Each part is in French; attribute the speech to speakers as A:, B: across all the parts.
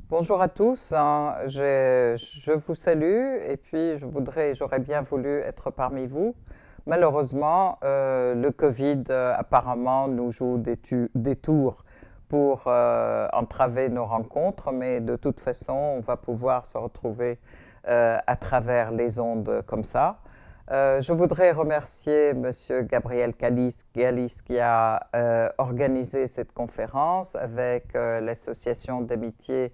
A: Bonjour à tous, je vous salue et puis j'aurais bien voulu être parmi vous. Malheureusement, le Covid apparemment nous joue des tours pour entraver nos rencontres, mais de toute façon, on va pouvoir se retrouver à travers les ondes comme ça. Je voudrais remercier Monsieur Gabriel Gallis qui a organisé cette conférence avec l'association d'amitié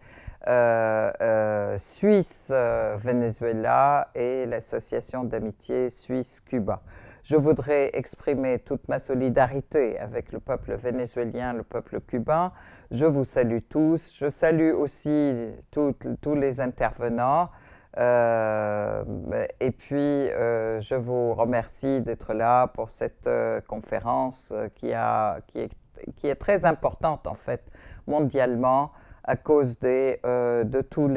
A: Suisse-Venezuela et l'association d'amitié Suisse-Cuba. Je voudrais exprimer toute ma solidarité avec le peuple vénézuélien, le peuple cubain. Je vous salue tous. Je salue aussi tous les intervenants. Et puis, je vous remercie d'être là pour cette conférence qui est très importante en fait mondialement à cause de tous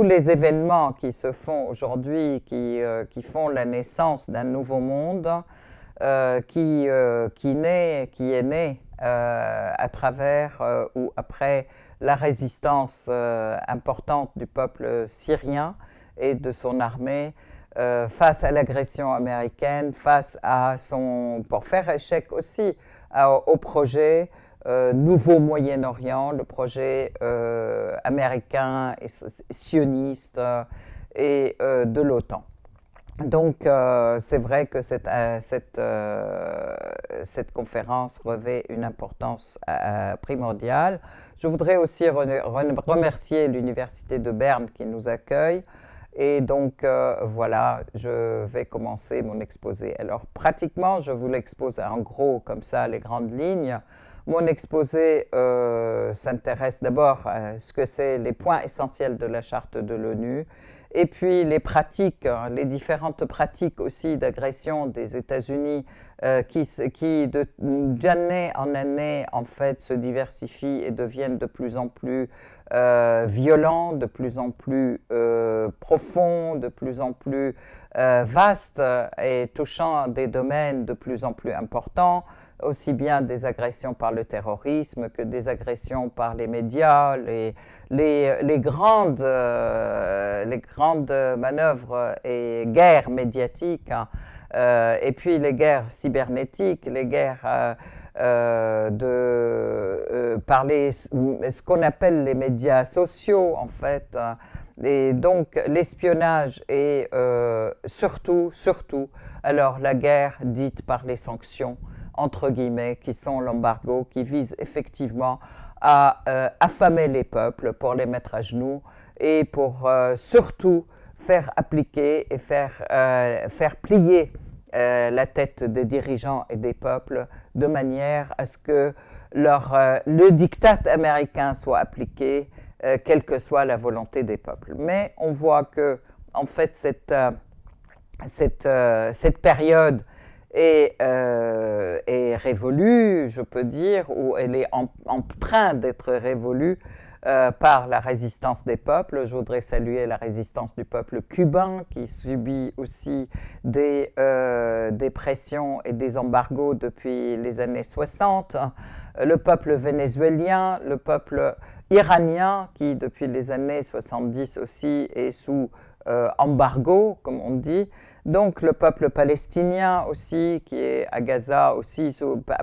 A: les événements qui se font aujourd'hui, qui font la naissance d'un nouveau monde qui est né à travers ou après la résistance importante du peuple syrien et de son armée face à l'agression américaine, pour faire échec aussi au projet Nouveau Moyen-Orient, le projet américain et sioniste et de l'OTAN. Donc, c'est vrai que cette conférence revêt une importance primordiale. Je voudrais aussi remercier l'Université de Berne qui nous accueille. Et donc, voilà, je vais commencer mon exposé. Alors, pratiquement, je vous l'expose en gros, comme ça, les grandes lignes. Mon exposé s'intéresse d'abord à ce que c'est les points essentiels de la Charte de l'ONU, et puis les pratiques, les différentes pratiques aussi d'agression des États-Unis qui d'année en année en fait se diversifient et deviennent de plus en plus violents, de plus en plus profonds, de plus en plus vastes et touchant des domaines de plus en plus importants, aussi bien des agressions par le terrorisme que des agressions par les médias, les grandes manœuvres et guerres médiatiques, et puis les guerres cybernétiques, les guerres par ce qu'on appelle les médias sociaux, en fait. Et donc l'espionnage et surtout, alors la guerre dite par les sanctions, entre guillemets, qui sont l'embargo, qui visent effectivement à affamer les peuples pour les mettre à genoux et pour surtout faire appliquer et faire plier la tête des dirigeants et des peuples de manière à ce que le diktat américain soit appliqué, quelle que soit la volonté des peuples. Mais on voit que, en fait, cette période est révolue, je peux dire, ou elle est en train d'être révolue par la résistance des peuples. Je voudrais saluer la résistance du peuple cubain qui subit aussi des pressions et des embargos depuis les années 60, le peuple vénézuélien, le peuple iranien qui depuis les années 70 aussi est sous embargo, comme on dit. Donc le peuple palestinien aussi, qui est à Gaza aussi,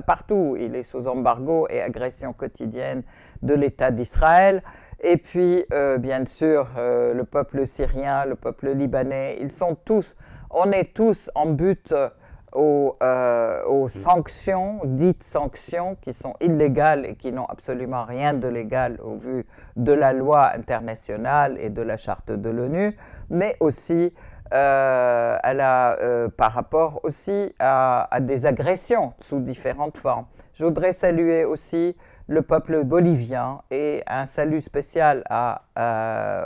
A: partout, il est sous embargo et agression quotidienne de l'État d'Israël. Et puis, bien sûr, le peuple syrien, le peuple libanais, on est tous en but aux sanctions, dites sanctions, qui sont illégales et qui n'ont absolument rien de légal au vu de la loi internationale et de la charte de l'ONU, mais aussi par rapport aussi à des agressions sous différentes formes. Je voudrais saluer aussi le peuple bolivien et un salut spécial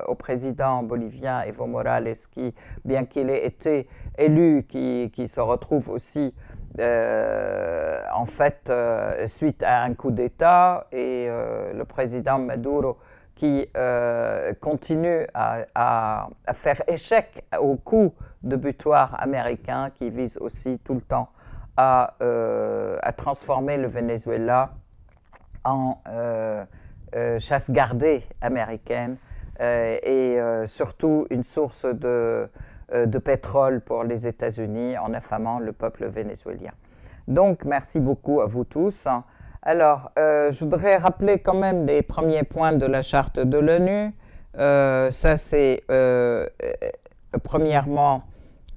A: au président bolivien Evo Morales qui, bien qu'il ait été élu, qui se retrouve aussi en fait, suite à un coup d'État et le président Maduro qui continue à faire échec au coup de butoir américain qui vise aussi tout le temps à transformer le Venezuela en chasse gardée américaine et surtout une source de pétrole pour les États-Unis en affamant le peuple vénézuélien. Donc, merci beaucoup à vous tous. Alors, je voudrais rappeler quand même les premiers points de la charte de l'ONU. Ça, c'est premièrement,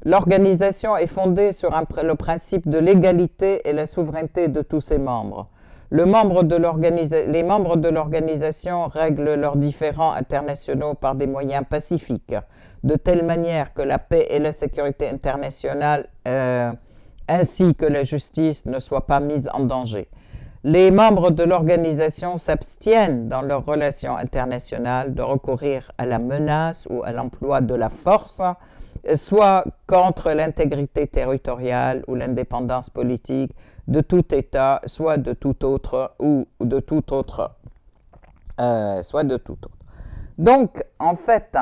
A: l'organisation est fondée sur le principe de l'égalité et la souveraineté de tous ses membres. Les membres de l'organisation règlent leurs différends internationaux par des moyens pacifiques, de telle manière que la paix et la sécurité internationale ainsi que la justice ne soient pas mises en danger. Les membres de l'organisation s'abstiennent dans leurs relations internationales de recourir à la menace ou à l'emploi de la force, soit contre l'intégrité territoriale ou l'indépendance politique de tout État, soit de tout autre. Donc, en fait,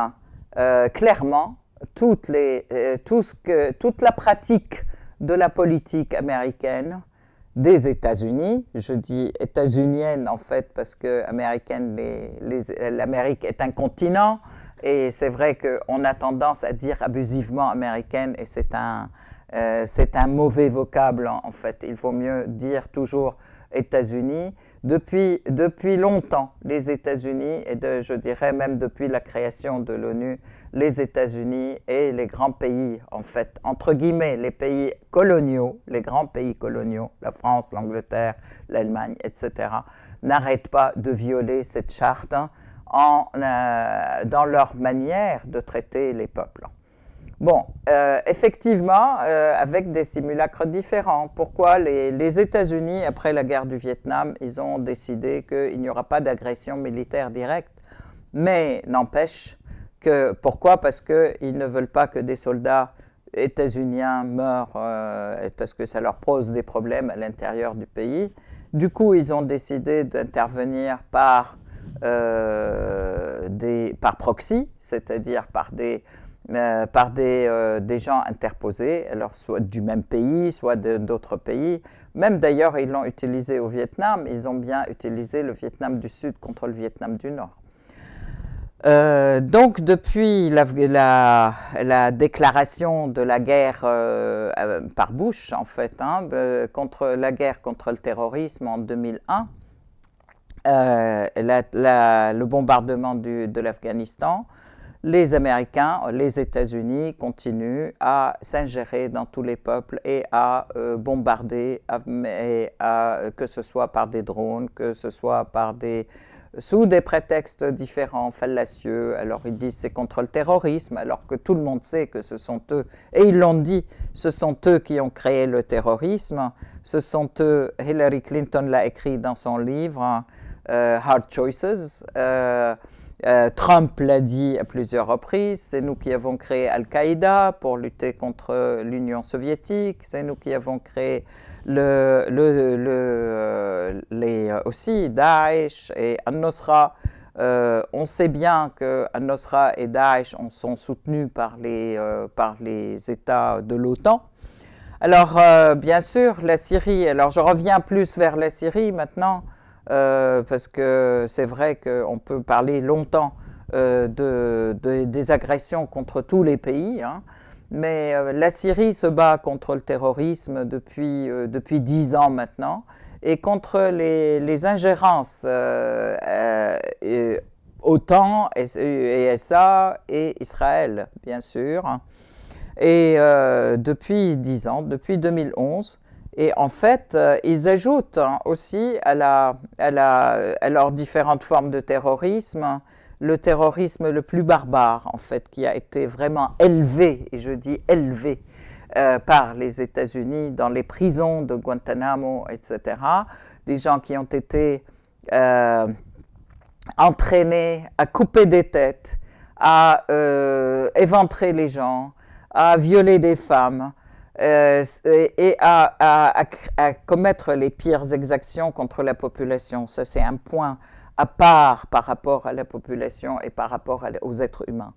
A: clairement, toute la pratique de la politique américaine, des États-Unis, je dis états-unienne en fait parce que l'Amérique est un continent et c'est vrai qu'on a tendance à dire abusivement américaine et c'est un mauvais vocable en fait. Il vaut mieux dire toujours États-Unis. Depuis longtemps, les États-Unis, et je dirais même depuis la création de l'ONU, les États-Unis et les grands pays, en fait, entre guillemets, les pays coloniaux, les grands pays coloniaux, la France, l'Angleterre, l'Allemagne, etc., n'arrêtent pas de violer cette charte dans leur manière de traiter les peuples. Bon, effectivement, avec des simulacres différents. Pourquoi les États-Unis, après la guerre du Vietnam, ils ont décidé qu'il n'y aura pas d'agression militaire directe, mais n'empêche que, pourquoi? Parce qu'ils ne veulent pas que des soldats états-uniens meurent, parce que ça leur pose des problèmes à l'intérieur du pays. Du coup, ils ont décidé d'intervenir par proxy, c'est-à-dire par des gens interposés, alors soit du même pays, soit d'autres pays. Même d'ailleurs, ils l'ont utilisé au Vietnam, ils ont bien utilisé le Vietnam du Sud contre le Vietnam du Nord. Donc, depuis la déclaration de la guerre par Bush, en fait, contre la guerre contre le terrorisme en 2001, le bombardement de l'Afghanistan, les Américains, les États-Unis continuent à s'ingérer dans tous les peuples et à bombarder, que ce soit par des drones, que ce soit sous des prétextes différents, fallacieux. Alors ils disent c'est contre le terrorisme, alors que tout le monde sait que ce sont eux, et ils l'ont dit, ce sont eux qui ont créé le terrorisme, ce sont eux, Hillary Clinton l'a écrit dans son livre, Hard Choices, Trump l'a dit à plusieurs reprises, c'est nous qui avons créé Al-Qaïda pour lutter contre l'Union soviétique, c'est nous qui avons créé aussi Daesh et Al-Nusra. On sait bien que Al-Nusra et Daesh sont soutenus par les États de l'OTAN. Alors, bien sûr, la Syrie, alors je reviens plus vers la Syrie maintenant, parce que c'est vrai qu'on peut parler longtemps des agressions contre tous les pays, mais la Syrie se bat contre le terrorisme depuis 10 ans maintenant, et contre les ingérences OTAN, ESA et Israël, bien sûr, et depuis 10 ans, depuis 2011. Et en fait, ils ajoutent aussi à leurs différentes formes de terrorisme, le terrorisme le plus barbare, en fait, qui a été vraiment élevé, et je dis élevé, par les États-Unis dans les prisons de Guantanamo, etc. Des gens qui ont été entraînés à couper des têtes, à éventrer les gens, à violer des femmes, et à commettre les pires exactions contre la population. Ça, c'est un point à part par rapport à la population et par rapport aux êtres humains.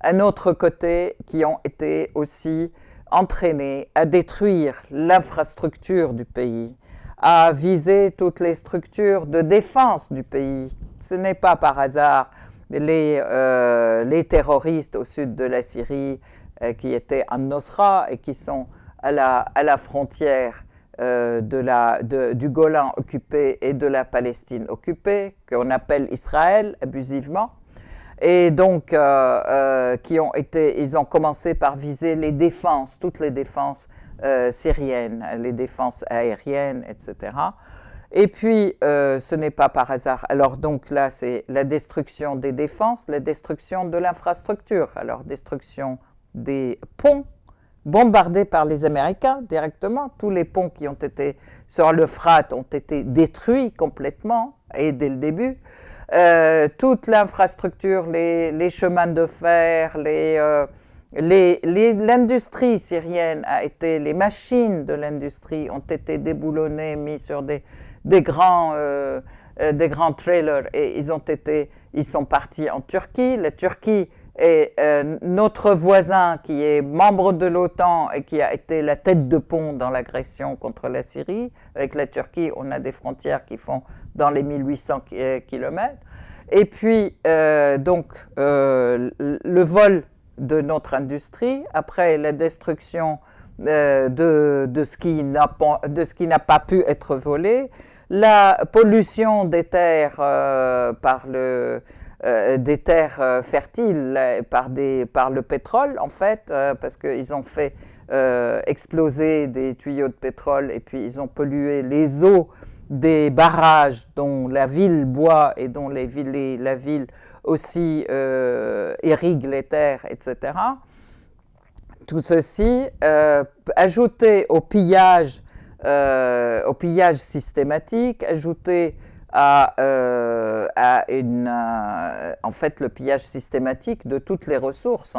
A: Un autre côté, qui ont été aussi entraînés à détruire l'infrastructure du pays, à viser toutes les structures de défense du pays. Ce n'est pas par hasard les terroristes au sud de la Syrie qui étaient en Nosra et qui sont à la frontière du Golan occupé et de la Palestine occupée, qu'on appelle Israël abusivement. Et donc, ils ont commencé par viser les défenses, toutes les défenses syriennes, les défenses aériennes, etc. Et puis, ce n'est pas par hasard. Alors donc là, c'est la destruction des défenses, la destruction de l'infrastructure. Alors, destruction des ponts, bombardés par les Américains directement. Tous les ponts qui ont été sur l'Euphrate ont été détruits complètement, et dès le début. Toute l'infrastructure, les chemins de fer, l'industrie syrienne les machines de l'industrie ont été déboulonnées, mis sur des grands trailers, et ils sont partis en Turquie. La Turquie est notre voisin qui est membre de l'OTAN et qui a été la tête de pont dans l'agression contre la Syrie. Avec la Turquie, on a des frontières qui font dans les 1800 km. Et puis, le vol de notre industrie, après la destruction de ce qui n'a pas pu être volé, la pollution des terres des terres fertiles par le pétrole, en fait, parce qu'ils ont fait exploser des tuyaux de pétrole et puis ils ont pollué les eaux des barrages dont la ville boit et dont la ville aussi irrigue les terres, etc. Tout ceci, ajouté au pillage systématique, ajouté en fait le pillage systématique de toutes les ressources.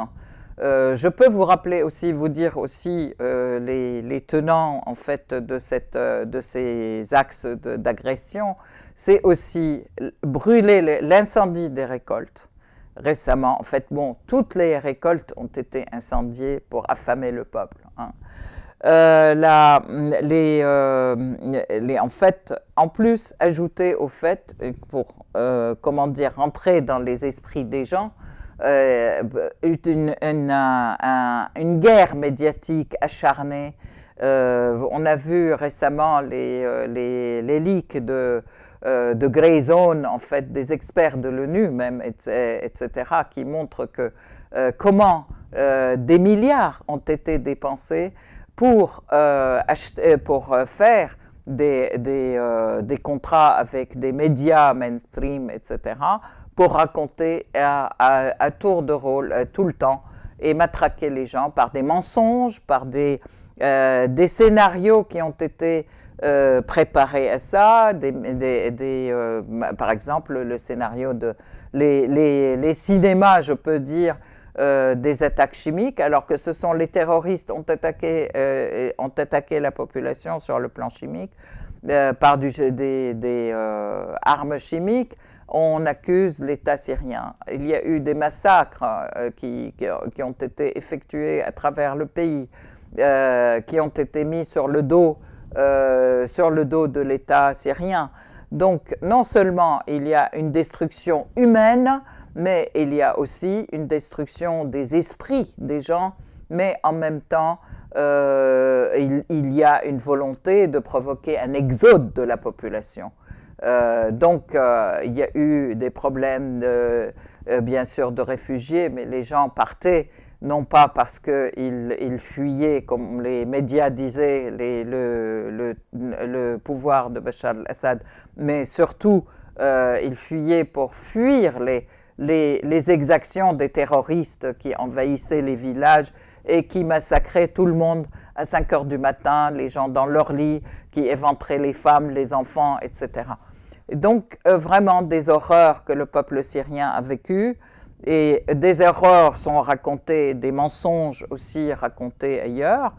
A: Je peux vous dire aussi les tenants en fait de ces axes d'agression. C'est aussi brûler l'incendie des récoltes. Récemment, en fait, toutes les récoltes ont été incendiées pour affamer le peuple. En fait, en plus, ajouter au fait, pour rentrer dans les esprits des gens, une guerre médiatique acharnée. On a vu récemment les leaks de Grey Zone, en fait, des experts de l'ONU même, etc., qui montrent que comment des milliards ont été dépensés pour faire des contrats avec des médias mainstream, etc., pour raconter à tour de rôle tout le temps et matraquer les gens par des mensonges, par des scénarios qui ont été préparés à ça, par exemple le scénario les cinémas, je peux dire, des attaques chimiques, alors que ce sont les terroristes ont attaqué la population sur le plan chimique par des armes chimiques. On accuse l'État syrien. Il y a eu des massacres qui ont été effectués à travers le pays, qui ont été mis sur le dos de l'État syrien. Donc, non seulement il y a une destruction humaine, mais il y a aussi une destruction des esprits des gens, mais en même temps, il y a une volonté de provoquer un exode de la population. Donc, il y a eu des problèmes, bien sûr, de réfugiés, mais les gens partaient, non pas parce qu'ils fuyaient, comme les médias disaient, le pouvoir de Bachar al-Assad, mais surtout, ils fuyaient pour fuir les exactions des terroristes qui envahissaient les villages et qui massacraient tout le monde à 5 heures du matin, les gens dans leur lit, qui éventraient les femmes, les enfants, etc. Et donc, vraiment des horreurs que le peuple syrien a vécues, et des erreurs sont racontées, des mensonges aussi racontés ailleurs,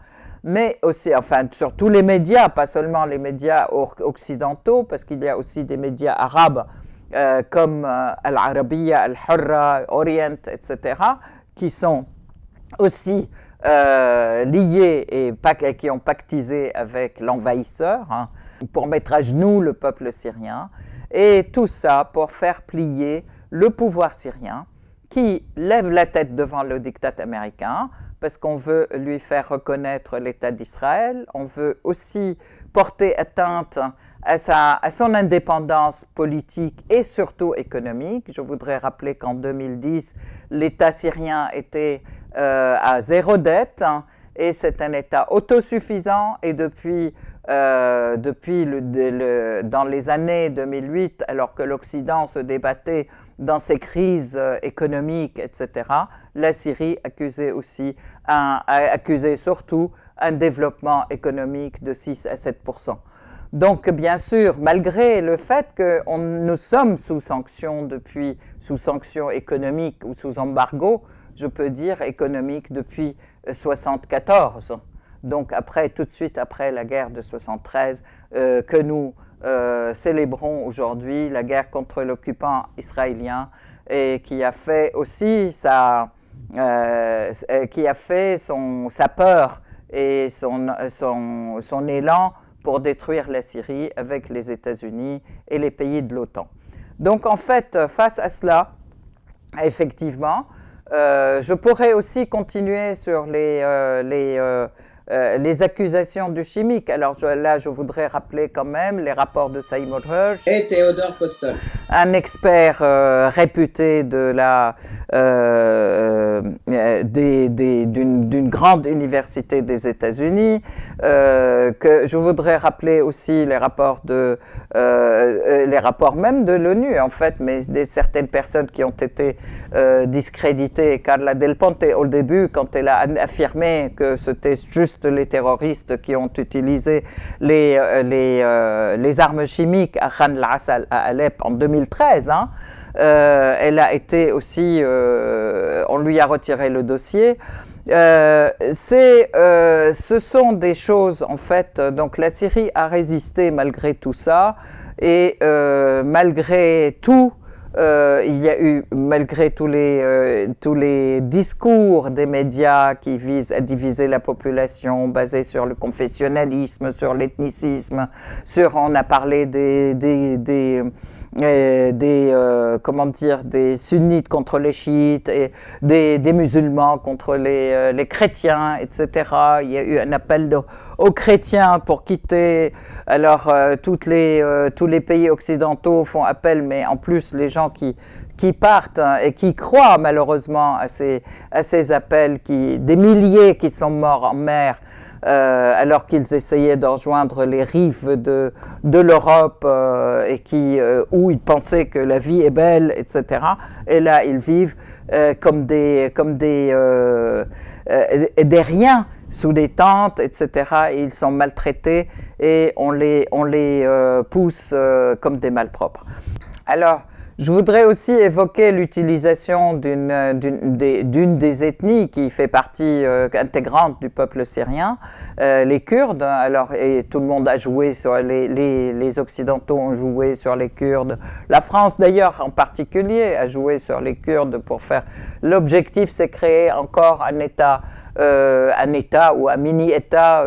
A: mais aussi, enfin, sur tous les médias, pas seulement les médias occidentaux, parce qu'il y a aussi des médias arabes comme Al-Arabiya, Al-Hurra, Orient, etc., qui sont aussi liés et qui ont pactisé avec l'envahisseur hein, pour mettre à genoux le peuple syrien. Et tout ça pour faire plier le pouvoir syrien qui lève la tête devant le diktat américain parce qu'on veut lui faire reconnaître l'État d'Israël. On veut aussi porter atteinte à son indépendance politique et surtout économique. Je voudrais rappeler qu'en 2010, l'État syrien était à zéro dette hein, et c'est un État autosuffisant et depuis dans les années 2008, alors que l'Occident se débattait dans ses crises économiques, etc., la Syrie accusait surtout un développement économique de 6 à 7%. Donc, bien sûr, malgré le fait que nous sommes sous sanctions économiques ou sous embargo, je peux dire économique depuis 1974. Donc tout de suite après la guerre de 1973, que nous célébrons aujourd'hui, la guerre contre l'occupant israélien, et qui a fait aussi sa peur et son élan pour détruire la Syrie avec les États-Unis et les pays de l'OTAN. Donc en fait, face à cela, effectivement, je pourrais aussi continuer sur les accusations du chimique. Alors là, je voudrais rappeler quand même les rapports de Seymour Hersh
B: et Theodore Postol,
A: un expert réputé d'une grande université des États-Unis. Que je voudrais rappeler aussi les rapports même de l'ONU en fait, mais certaines personnes qui ont été discréditées. Carla Del Ponte au début, quand elle a affirmé que c'était juste les terroristes qui ont utilisé les armes chimiques à Khan al-Assal à Alep en 2013, hein, elle a été aussi, on lui a retiré le dossier. Ce sont des choses, en fait, donc la Syrie a résisté malgré tout ça, et malgré tout, il y a eu, malgré tous les discours des médias qui visent à diviser la population, basés sur le confessionnalisme, sur l'ethnicisme, on a parlé des sunnites contre les chiites et des musulmans contre les chrétiens, etc. Il y a eu un appel aux chrétiens pour quitter. Alors, tous les pays occidentaux font appel, mais en plus, les gens qui partent et qui croient malheureusement à ces appels, des milliers qui sont morts en mer, alors qu'ils essayaient de rejoindre les rives de l'Europe où ils pensaient que la vie est belle, etc. Et là, ils vivent comme des riens sous des tentes, etc. Et ils sont maltraités et on les pousse comme des malpropres. Alors, je voudrais aussi évoquer l'utilisation d'une des ethnies qui fait partie intégrante du peuple syrien, les Kurdes. Alors, et tout le monde a joué sur les Occidentaux ont joué sur les Kurdes. La France, d'ailleurs, en particulier, a joué sur les Kurdes pour faire. L'objectif, c'est créer encore un État ou un mini-État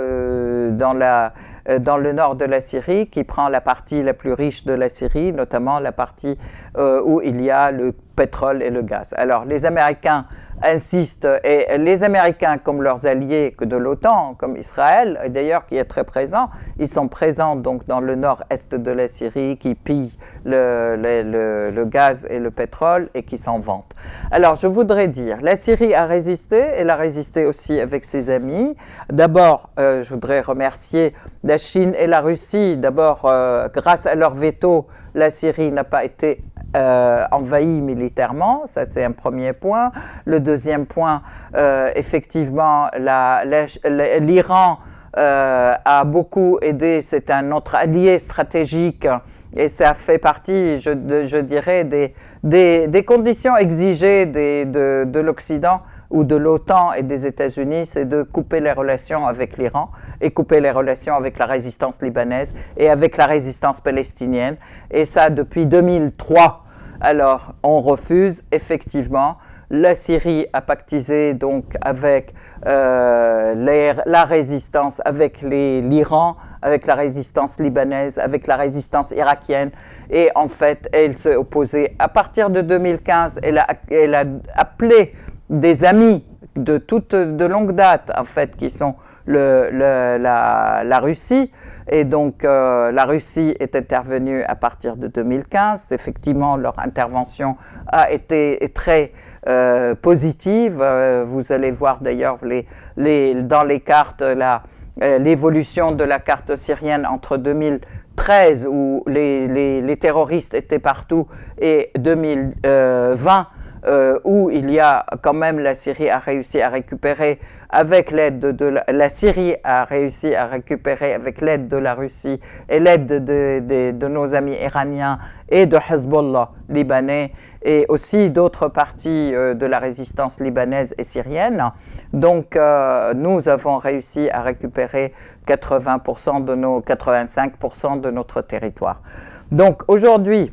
A: dans le nord de la Syrie, qui prend la partie la plus riche de la Syrie, notamment la partie où il y a le pétrole et le gaz. Alors, les Américains insistent, et les Américains, comme leurs alliés de l'OTAN, comme Israël, d'ailleurs, qui est très présent, ils sont présents donc dans le nord-est de la Syrie, qui pillent le gaz et le pétrole et qui s'en vantent. Alors, je voudrais dire, la Syrie a résisté, elle a résisté aussi avec ses amis. D'abord, je voudrais remercier la Chine et la Russie. D'abord, grâce à leur veto, la Syrie n'a pas été envahie militairement, ça c'est un premier point. Le deuxième point, effectivement, l'Iran a beaucoup aidé, c'est un autre allié stratégique et ça fait partie, je dirais, des conditions exigées de l'Occident ou de l'OTAN et des États-Unis, c'est de couper les relations avec l'Iran et couper les relations avec la résistance libanaise et avec la résistance palestinienne. Et ça depuis 2003. Alors, on refuse effectivement. La Syrie a pactisé donc avec la résistance, avec l'Iran, avec la résistance libanaise, avec la résistance irakienne. Et en fait, elle s'est opposée. À partir de 2015, elle a appelé des amis de longue date, en fait, qui sont la Russie. Et donc, la Russie est intervenue à partir de 2015. Effectivement, leur intervention a été très positive. Vous allez voir d'ailleurs dans les cartes l'évolution de la carte syrienne entre 2013 où les terroristes étaient partout et 2020 où il y a quand même la Syrie a réussi à récupérer avec l'aide la Syrie a réussi à récupérer avec l'aide de la Russie et l'aide de nos amis iraniens et de Hezbollah libanais et aussi d'autres parties de la résistance libanaise et syrienne. Donc nous avons réussi à récupérer 85% de notre territoire. Donc aujourd'hui,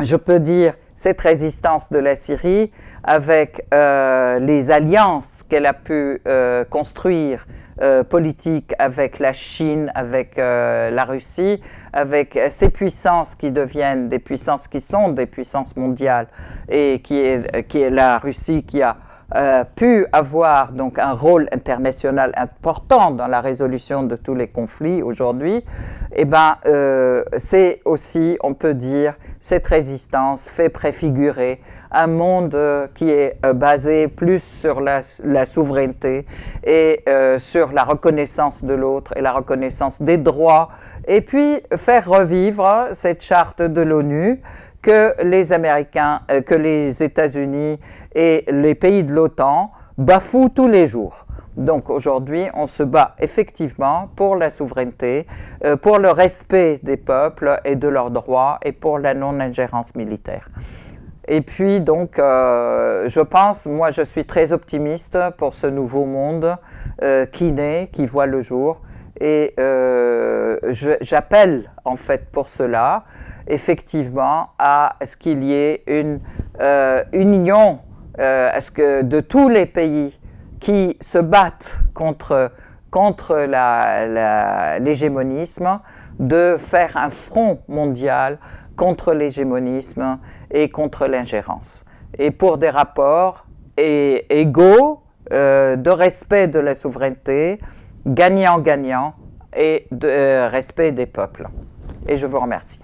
A: je peux dire cette résistance de la Syrie avec les alliances qu'elle a pu construire politiques avec la Chine, avec la Russie, avec ces puissances qui deviennent des puissances qui sont des puissances mondiales et qui est la Russie qui a pu avoir donc un rôle international important dans la résolution de tous les conflits aujourd'hui, eh ben, c'est aussi, on peut dire, cette résistance fait préfigurer un monde qui est basé plus sur la souveraineté et sur la reconnaissance de l'autre et la reconnaissance des droits, et puis faire revivre cette charte de l'ONU que les Américains, que les États-Unis et les pays de l'OTAN bafouent tous les jours. Donc aujourd'hui, on se bat effectivement pour la souveraineté, pour le respect des peuples et de leurs droits et pour la non-ingérence militaire. Et puis donc, je pense, moi je suis très optimiste pour ce nouveau monde qui naît, qui voit le jour. Et j'appelle en fait pour cela, effectivement, à ce qu'il y ait une union de tous les pays qui se battent contre l'hégémonisme, de faire un front mondial contre l'hégémonisme et contre l'ingérence. Et pour des rapports égaux, de respect de la souveraineté, gagnant-gagnant et de respect des peuples. Et je vous remercie.